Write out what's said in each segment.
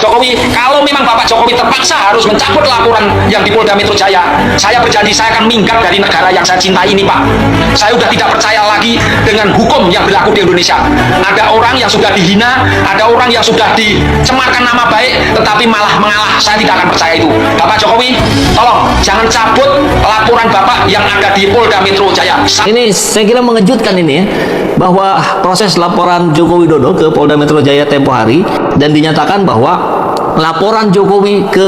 Jokowi, kalau memang Bapak Jokowi terpaksa harus mencabut laporan yang di Polda Metro Jaya, saya berjanji saya akan minggat dari negara yang saya cintai ini, Pak. Saya sudah tidak percaya lagi dengan hukum yang berlaku di Indonesia. Ada orang yang sudah dihina, ada orang yang sudah dicemarkan nama baik, tetapi malah mengalah. Saya tidak akan percaya itu. Bapak Jokowi, tolong jangan cabut laporan Bapak yang ada di Polda Metro Jaya. Ini saya kira mengejutkan ini ya, bahwa proses laporan Joko Widodo ke Polda Metro Jaya tempo hari dan dinyatakan bahwa laporan Jokowi ke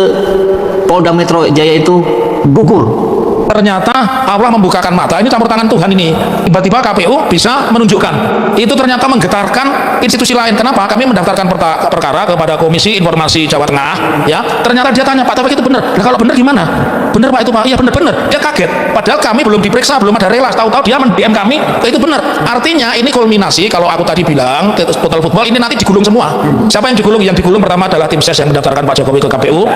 Polda Metro Jaya itu gugur. Ternyata Allah membukakan mata, ini campur tangan Tuhan ini. Tiba-tiba KPU bisa menunjukkan. Itu ternyata menggetarkan institusi lain. Kenapa? Kami mendaftarkan perkara kepada Komisi Informasi Jawa Tengah, ya. Ternyata dia tanya, Pak, tapi itu benar. Nah, kalau benar gimana? Benar, Pak, itu Pak. Iya, benar-benar. Dia kaget. Padahal kami belum diperiksa, belum ada relas. Tahu-tahu dia DM kami, itu benar. Artinya ini kulminasi, kalau aku tadi bilang total football ini nanti digulung semua. Siapa yang digulung? Yang digulung pertama adalah tim ses yang mendaftarkan Pak Jokowi ke KPU,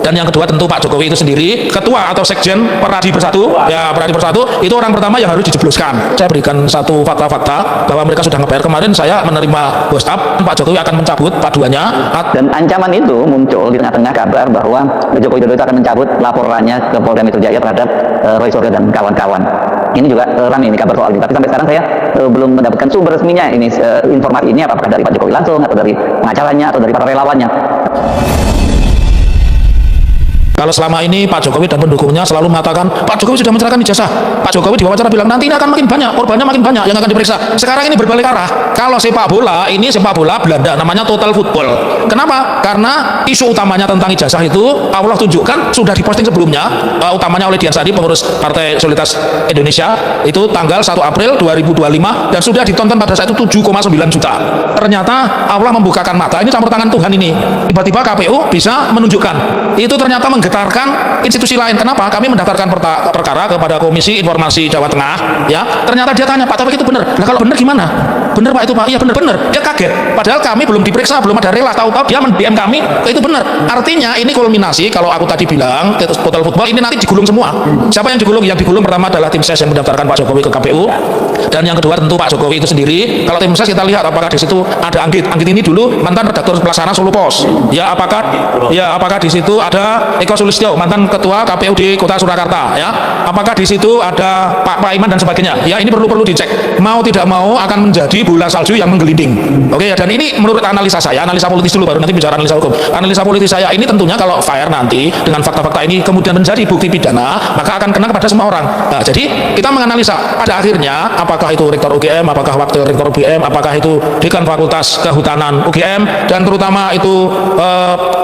dan yang kedua tentu Pak Jokowi itu sendiri, ketua atau sekjen Peradi Bersatu, ya Peradi Bersatu itu orang pertama yang harus dijebloskan. Saya berikan satu fakta-fakta bahwa mereka sudah nge-PR. Kemarin saya menerima WhatsApp Pak Jokowi akan mencabut paduannya, dan ancaman itu muncul di tengah-tengah kabar bahwa Joko Widodo itu akan mencabut laporannya ke Polda Metro Jaya terhadap Roy Suryo dan kawan-kawan. Ini juga ramai ini kabar soal ini, tapi sampai sekarang saya belum mendapatkan sumber resminya ini, informasi ini apakah dari Pak Jokowi langsung atau dari pengacaranya atau dari para relawannya. Kalau selama ini Pak Jokowi dan pendukungnya selalu mengatakan Pak Jokowi sudah menyerahkan ijazah, Pak Jokowi diwawancara bilang nanti ini akan makin banyak, korbannya makin banyak yang akan diperiksa. Sekarang ini berbalik arah. Kalau sepak bola, ini sepak bola Belanda namanya total football. Kenapa? Karena isu utamanya tentang ijazah itu Allah tunjukkan sudah diposting sebelumnya, utamanya oleh Dian Sadi, pengurus Partai Solidaritas Indonesia, itu tanggal 1 April 2025 dan sudah ditonton pada saat itu 7,9 juta. Ternyata Allah membukakan mata, ini campur tangan Tuhan ini. Tiba-tiba KPU bisa menunjukkan. Itu ternyata menggetarkan institusi lain. Kenapa? Kami mendaftarkan perkara kepada Komisi Informasi Jawa Tengah, ya. Ternyata dia tanya, Pak, tapi itu benar. Nah, kalau benar gimana? Benar, Pak, itu Pak. Iya, benar-benar. Dia kaget. Padahal kami belum diperiksa, belum ada relas. Tahu-tahu dia DM kami, itu benar. Artinya ini kulminasi, kalau aku tadi bilang total football ini nanti digulung semua. Siapa yang digulung? Yang digulung pertama adalah tim ses yang mendaftarkan Pak Jokowi ke KPU, dan yang kedua tentu Pak Jokowi itu sendiri. Kalau tim ses kita lihat apakah di situ ada Anggit. Anggit ini dulu mantan redaktur pelaksana Solo Pos. Ya, apakah di situ ada Eko Sulistyo, mantan ketua KPU di Kota Surakarta, ya. Apakah di situ ada Pak Paiman dan sebagainya? Ya, ini perlu dicek. Mau tidak mau akan menjadi bola salju yang menggelinding. Oke, dan ini menurut analisa saya, analisa politis dulu baru nanti bicara analisa hukum. Analisa politis saya ini tentunya kalau fair nanti dengan fakta-fakta ini kemudian menjadi bukti pidana, maka akan kena kepada semua orang. Nah, jadi kita menganalisa pada akhirnya apakah itu rektor UGM, apakah wakil rektor UGM, apakah itu dekan Fakultas Kehutanan UGM, dan terutama itu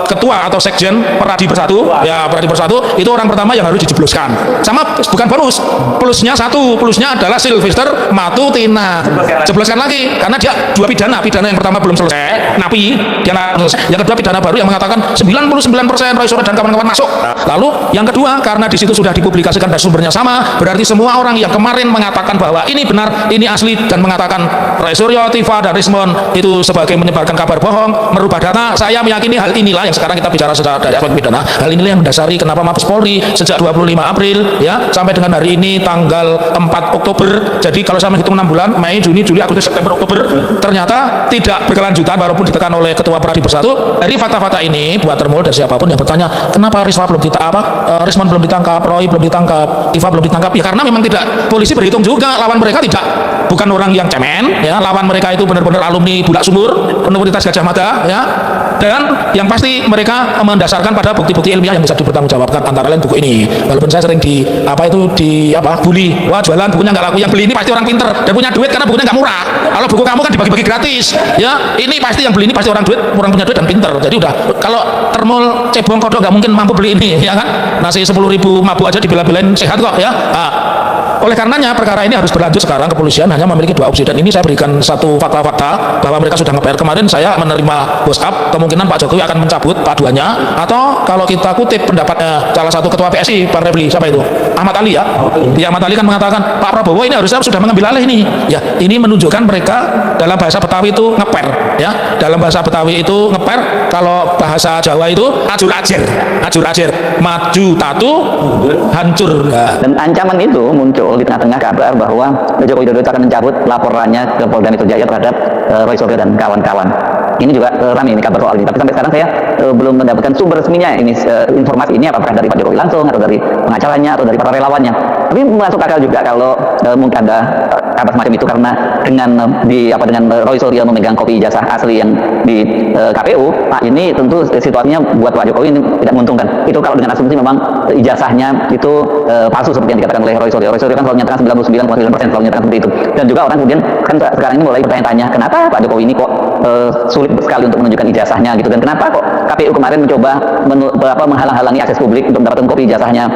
ketua atau sekjen Peradi Bersatu, ya Peradi Bersatu itu orang pertama yang harus dijebloskan. Sama bukan bonus, plusnya satu, plusnya adalah Sylvester Matutina. Jebloskan lagi karena dia dua pidana yang pertama belum selesai, napi dia selesai. Yang kedua pidana baru yang mengatakan 99% Roy Suryo dan kawan-kawan masuk. Lalu yang kedua karena di situ sudah dipublikasikan dan sumbernya sama, berarti semua orang yang kemarin mengatakan bahwa ini benar, ini asli dan mengatakan Roy Suryo, Tifa dan Rismond itu sebagai menyebarkan kabar bohong, merubah data, saya meyakini hal inilah yang sekarang kita bicara secara dari aspek pidana. Hal inilah yang mendasari kenapa Mabes Polri sejak 25 April ya sampai dengan hari ini tanggal 4 Oktober. Jadi kalau saya menghitung 6 bulan, Mei, Juni, Juli, Agustus, September, Oktober, ternyata tidak berkelanjutan walaupun ditekan oleh Ketua Peradi Bersatu. Dari fakta-fakta ini buat termul dari siapapun yang bertanya, kenapa Risma belum ditangkap, Rismond belum ditangkap, Roy belum ditangkap, Tifa belum ditangkap? Ya karena memang tidak, polisi berhitung juga lawan mereka bukan orang yang cemen, ya, lawan mereka itu benar-benar alumni Bulak Sumur, Universitas Gadjah Mada, ya. Dan yang pasti mereka mendasarkan pada bukti-bukti ilmiah yang bisa dipertanggungjawabkan, antara lain buku ini. Walaupun saya sering bully, wah jualan bukunya nggak laku, yang beli ini pasti orang pinter dan punya duit karena bukunya nggak murah. Kalau buku kamu kan dibagi-bagi gratis, ya. Ini pasti yang beli ini pasti orang punya duit dan pinter. Jadi udah, kalau termul cebong kodok nggak mungkin mampu beli ini, ya kan? Nasi 10.000 mabuk aja dibela-belain sehat kok, ya. Oleh karenanya perkara ini harus berlanjut. Sekarang kepolisian hanya memiliki dua opsi, dan ini saya berikan satu fakta-fakta bahwa mereka sudah nge-PR. Kemarin saya menerima WhatsApp, kemungkinan Pak Jokowi akan mencabut paduannya, atau kalau kita kutip pendapatnya salah satu ketua PSI, Pak Refli, siapa itu? Ahmad Ali, ya. Ya, Ahmad Ali kan mengatakan Pak Prabowo ini harusnya sudah mengambil alih ini. Ya, ini menunjukkan mereka dalam bahasa Betawi itu nge-PR, ya. Dalam bahasa Betawi itu nge-PR, kalau bahasa Jawa itu ajur-ajir, maju tatu, hancur. Dan ancaman itu muncul muncul di tengah-tengah kabar bahwa Joko Widodo akan mencabut laporannya ke Polda Metro Jaya terhadap Roy Suryo dan kawan-kawan. Ini juga ramai ini kabar soal ini. Tapi sampai sekarang saya belum mendapatkan sumber resminya ini informasi ini apakah dari Pak Jokowi langsung atau dari pengacaranya atau dari para relawannya. Tapi masuk akal juga kalau mungkin ada kabar semacam itu karena dengan dengan Roy Suryo memegang kopi ijazah asli yang di KPU, Pak, ini tentu situasinya buat Pak Jokowi ini tidak menguntungkan. Itu kalau dengan asumsi memang ijazahnya itu palsu seperti yang dikatakan oleh Roy Suryo. Roy Suryo kan selalu menyatakan 99,9% selalu menyatakan seperti itu. Dan juga orang kemudian kan sekarang ini mulai bertanya-tanya kenapa Pak Jokowi ini kok sulit sekali untuk menunjukkan ijazahnya gitu, dan kenapa kok KPU kemarin mencoba menghalang-halangi akses publik untuk mendapatkan kopi ijazahnya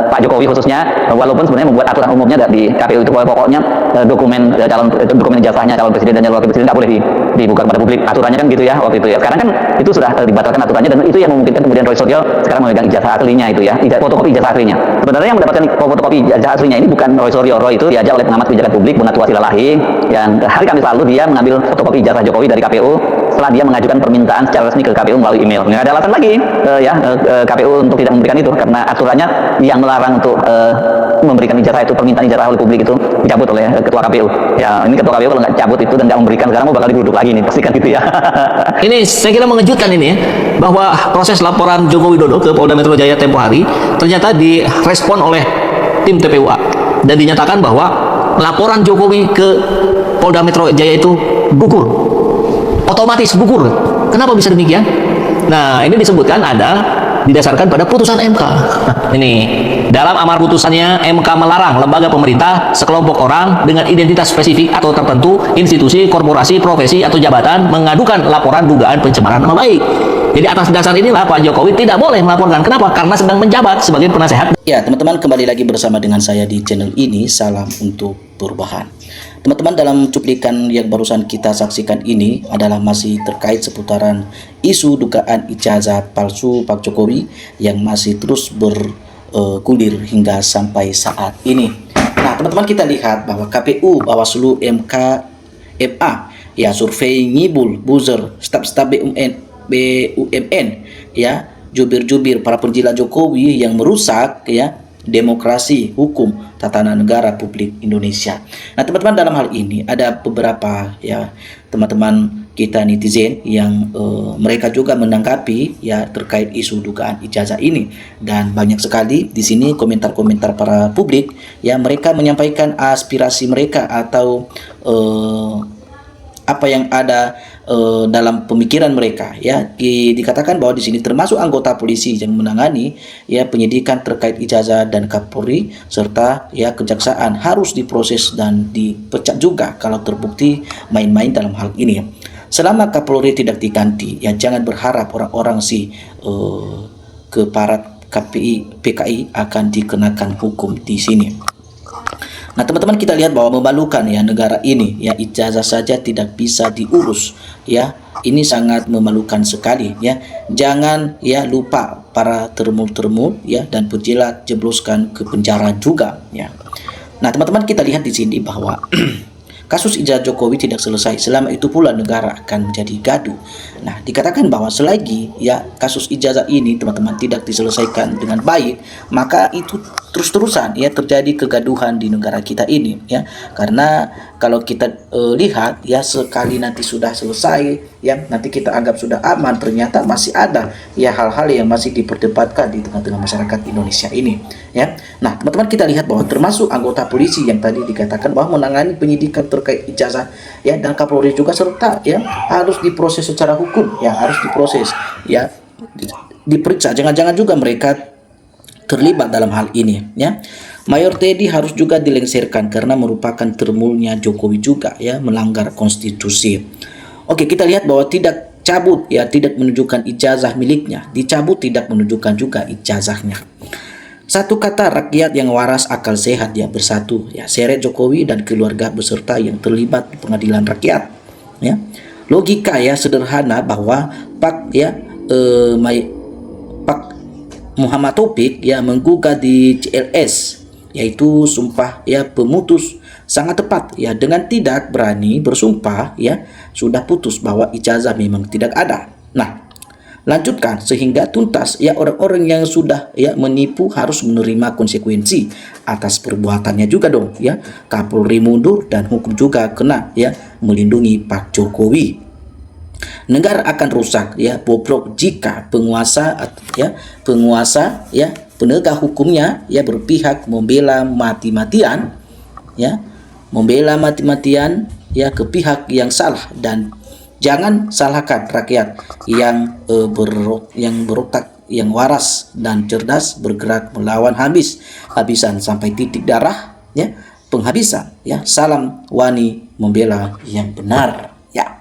Pak Jokowi khususnya, walaupun sebenarnya membuat aturan umumnya di KPU itu pokoknya dokumen ijazahnya calon presiden dan calon wakil presiden nggak boleh dibuka kepada publik, aturannya kan gitu ya waktu itu ya. Sekarang kan itu sudah dibatalkan aturannya, dan itu yang memungkinkan kemudian Roy Suryo sekarang memegang ijazah aslinya itu ya, fotokopi ijazah aslinya. Sebenarnya yang mendapatkan fotokopi ijazah aslinya ini bukan Roy Suryo. Roy itu diajak oleh pengamat kebijakan publik Bonatua Silalahi, yang hari Kamis lalu dia mengambil fotokopi ijazah Jokowi dari KPU setelah dia mengajukan permintaan secara resmi ke KPU melalui email. Nggak ada alasan lagi KPU untuk tidak memberikan itu, karena aturannya yang melarang untuk memberikan ijazah itu, permintaan ijazah oleh publik itu dicabut oleh ketua KPU. Ya, ini ketua KPU kalau nggak cabut itu dan nggak memberikan, sekarang mau bakal diduduk lagi nih, pastikan gitu ya. Ini saya kira mengejutkan ini ya, bahwa proses laporan Joko Widodo ke Polda Metro Jaya tempo hari ternyata direspon oleh tim TPUA dan dinyatakan bahwa laporan Jokowi ke Polda Metro Jaya itu gugur, otomatis gugur. Kenapa bisa demikian? Nah, ini disebutkan didasarkan pada putusan MK. Ini dalam amar putusannya, MK melarang lembaga pemerintah, sekelompok orang dengan identitas spesifik atau tertentu, institusi, korporasi, profesi, atau jabatan mengadukan laporan dugaan pencemaran nama baik. Jadi atas dasar inilah Pak Jokowi tidak boleh melaporkan. Kenapa? Karena sedang menjabat sebagai penasehat. Ya, teman-teman, kembali lagi bersama dengan saya di channel ini. Salam untuk perubahan. Teman-teman, dalam cuplikan yang barusan kita saksikan ini adalah masih terkait seputaran isu dugaan ijazah palsu Pak Jokowi yang masih terus bergulir hingga sampai saat ini. Nah, teman-teman, kita lihat bahwa KPU, Bawaslu, MK, MA, ya, survei ngibul, buzzer, staf-staf BUMN, ya, jubir-jubir para penjilat Jokowi yang merusak ya demokrasi, hukum, tatanan negara publik Indonesia. Nah, teman-teman, dalam hal ini ada beberapa ya teman-teman kita netizen yang mereka juga menanggapi ya terkait isu dugaan ijazah ini, dan banyak sekali di sini komentar-komentar para publik ya, mereka menyampaikan aspirasi mereka atau apa yang ada dalam pemikiran mereka ya. Dikatakan bahwa di sini termasuk anggota polisi yang menangani ya penyidikan terkait ijazah dan Kapolri serta ya kejaksaan harus diproses dan dipecat juga kalau terbukti main-main dalam hal ini. Selama Kapolri tidak diganti ya, jangan berharap orang-orang keparat PKI akan dikenakan hukum di sini. Nah, teman-teman, kita lihat bahwa memalukan ya negara ini ya, ijazah saja tidak bisa diurus ya. Ini sangat memalukan sekali ya. Jangan ya lupa para termul-termul ya dan penjilat jebloskan ke penjara juga ya. Nah, teman-teman, kita lihat di sini bahwa kasus ijazah Jokowi tidak selesai, selama itu pula negara akan menjadi gaduh. Nah, dikatakan bahwa selagi ya kasus ijazah ini teman-teman tidak diselesaikan dengan baik, maka itu terus-terusan ya terjadi kegaduhan di negara kita ini ya. Karena kalau kita lihat ya, sekali nanti sudah selesai ya, nanti kita anggap sudah aman, ternyata masih ada ya hal-hal yang masih diperdebatkan di tengah-tengah masyarakat Indonesia ini ya. Nah, teman-teman, kita lihat bahwa termasuk anggota polisi yang tadi dikatakan bahwa menangani penyidikan terkait ijazah ya, dan Kapolri juga serta ya harus diproses secara hukum ya, harus diproses ya, diperiksa. Jangan-jangan juga mereka terlibat dalam hal ini ya. Mayor Teddy harus juga dilengsarkan karena merupakan termulnya Jokowi juga ya, melanggar konstitusi. Oke, kita lihat bahwa tidak cabut ya, tidak menunjukkan ijazah miliknya, dicabut tidak menunjukkan juga ijazahnya. Satu kata, rakyat yang waras akal sehat ya bersatu ya, seret Jokowi dan keluarga beserta yang terlibat di pengadilan rakyat ya. Logika ya sederhana bahwa Pak Muhammad Taufik ya menggugat di CLS, yaitu sumpah ya pemutus, sangat tepat ya, dengan tidak berani bersumpah ya sudah putus bahwa ijazah memang tidak ada. Nah, lanjutkan sehingga tuntas. Ya, orang-orang yang sudah ya menipu harus menerima konsekuensi atas perbuatannya juga dong ya. Kapolri mundur dan hukum juga kena ya, melindungi Pak Jokowi. Negara akan rusak ya, bobrok jika penguasa ya penegak hukumnya ya berpihak membela mati-matian ya, ke pihak yang salah. Dan jangan salahkan rakyat yang berotak, yang waras dan cerdas, bergerak melawan habis-habisan sampai titik darah ya, penghabisan ya. Salam wani membela yang benar ya.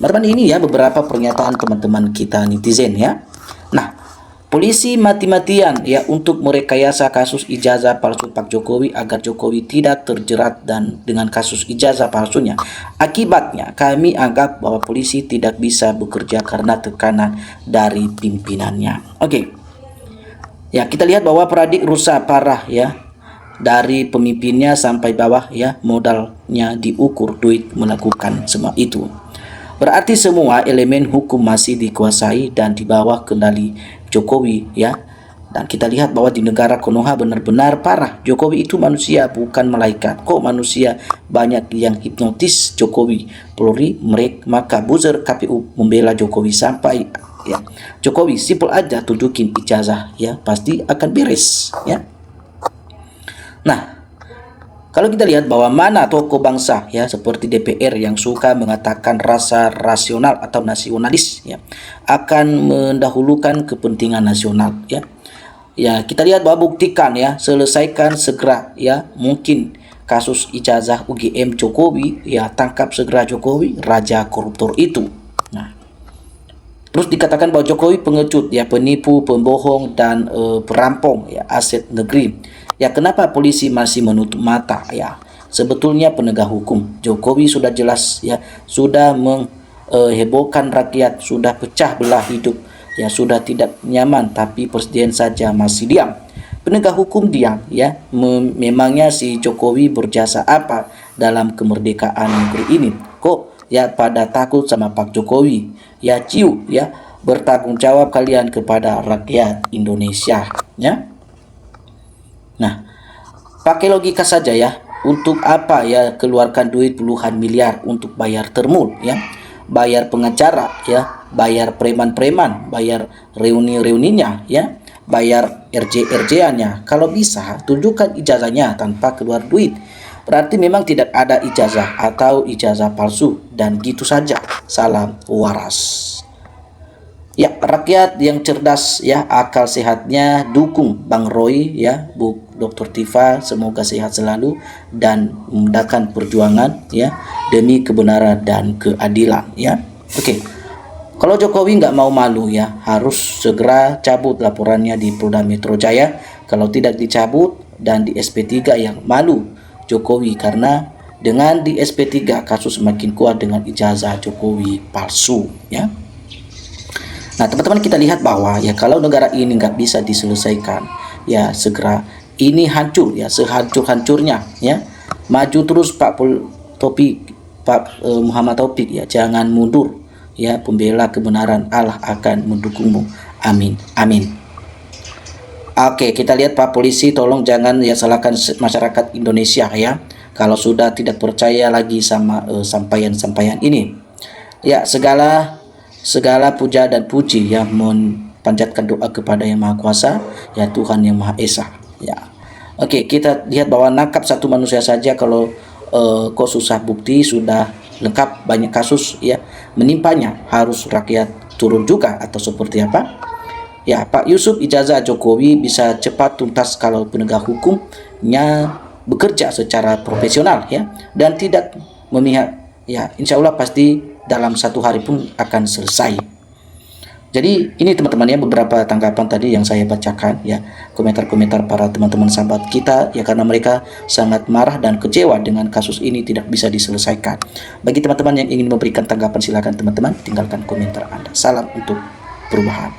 Teman-teman, ini ya beberapa pernyataan teman-teman kita netizen ya. Nah, polisi mati-matian ya untuk merekayasa kasus ijazah palsu Pak Jokowi agar Jokowi tidak terjerat dan dengan kasus ijazah palsunya. Akibatnya kami anggap bahwa polisi tidak bisa bekerja karena tekanan dari pimpinannya. Oke. Ya, kita lihat bahwa Pradik rusak parah ya. Dari pemimpinnya sampai bawah ya, modalnya diukur duit melakukan semua itu. Berarti semua elemen hukum masih dikuasai dan di bawah kendali Jokowi ya. Dan kita lihat bahwa di negara Konoha benar-benar parah. Jokowi itu manusia bukan malaikat. Kok manusia banyak yang hipnotis Jokowi? Polri maka buzzer KPU membela Jokowi sampai ya. Jokowi simpel aja tunjukin ijazah ya, pasti akan beres ya. Nah, kalau kita lihat bahwa mana tokoh bangsa ya seperti DPR yang suka mengatakan rasa rasional atau nasionalis ya akan mendahulukan kepentingan nasional ya. Ya, kita lihat bahwa buktikan ya, selesaikan segera ya, mungkin kasus ijazah UGM Jokowi ya, tangkap segera Jokowi, raja koruptor itu. Nah, terus dikatakan bahwa Jokowi pengecut ya, penipu, pembohong dan perampok ya aset negeri. Ya, kenapa polisi masih menutup mata ya? Sebetulnya penegak hukum Jokowi sudah jelas ya, sudah menghebohkan rakyat, sudah pecah belah hidup ya, sudah tidak nyaman, tapi presiden saja masih diam. Penegak hukum diam ya. Memangnya si Jokowi berjasa apa dalam kemerdekaan negeri ini? Kok ya pada takut sama Pak Jokowi? Ya, ciu ya, bertanggung jawab kalian kepada rakyat Indonesia ya. Nah, pakai logika saja ya. Untuk apa ya keluarkan duit puluhan miliar untuk bayar termul ya, bayar pengacara ya, bayar preman-preman, bayar reuni-reuninya ya, bayar RJ-RJ-nya. Kalau bisa tunjukkan ijazahnya tanpa keluar duit. Berarti memang tidak ada ijazah atau ijazah palsu dan gitu saja. Salam waras. Ya, rakyat yang cerdas ya, akal sehatnya dukung Bang Roy ya, Bu Dr. Tifa, semoga sehat selalu dan memudahkan perjuangan ya demi kebenaran dan keadilan ya. Oke. Kalau Jokowi nggak mau malu ya, harus segera cabut laporannya di Polda Metro Jaya. Kalau tidak dicabut dan di SP3 yang malu Jokowi, karena dengan di SP3 kasus semakin kuat dengan ijazah Jokowi palsu ya. Nah, teman-teman, kita lihat bahwa ya kalau negara ini nggak bisa diselesaikan ya segera ini hancur ya, sehancur-hancurnya ya. Maju terus Pak Muhammad Taufik ya, jangan mundur ya, pembela kebenaran, Allah akan mendukungmu. Amin. Amin. Oke, kita lihat Pak Polisi, tolong jangan ya salahkan masyarakat Indonesia ya. Kalau sudah tidak percaya lagi sama sampaian-sampaian ini. Ya, segala puja dan puji yang memanjatkan doa kepada Yang Maha Kuasa ya, Tuhan Yang Maha Esa ya. Oke, kita lihat bahwa nangkap satu manusia saja kalau kok susah, bukti sudah lengkap, banyak kasus ya menimpanya, harus rakyat turun juga atau seperti apa ya. Pak Yusuf, ijazah Jokowi bisa cepat tuntas kalau penegak hukumnya bekerja secara profesional ya dan tidak memihak ya. Insya Allah pasti dalam 1 hari pun akan selesai. Jadi ini teman-teman ya beberapa tanggapan tadi yang saya bacakan ya, komentar-komentar para teman-teman sahabat kita ya, karena mereka sangat marah dan kecewa dengan kasus ini tidak bisa diselesaikan. Bagi teman-teman yang ingin memberikan tanggapan, silakan teman-teman tinggalkan komentar Anda. Salam untuk perubahan.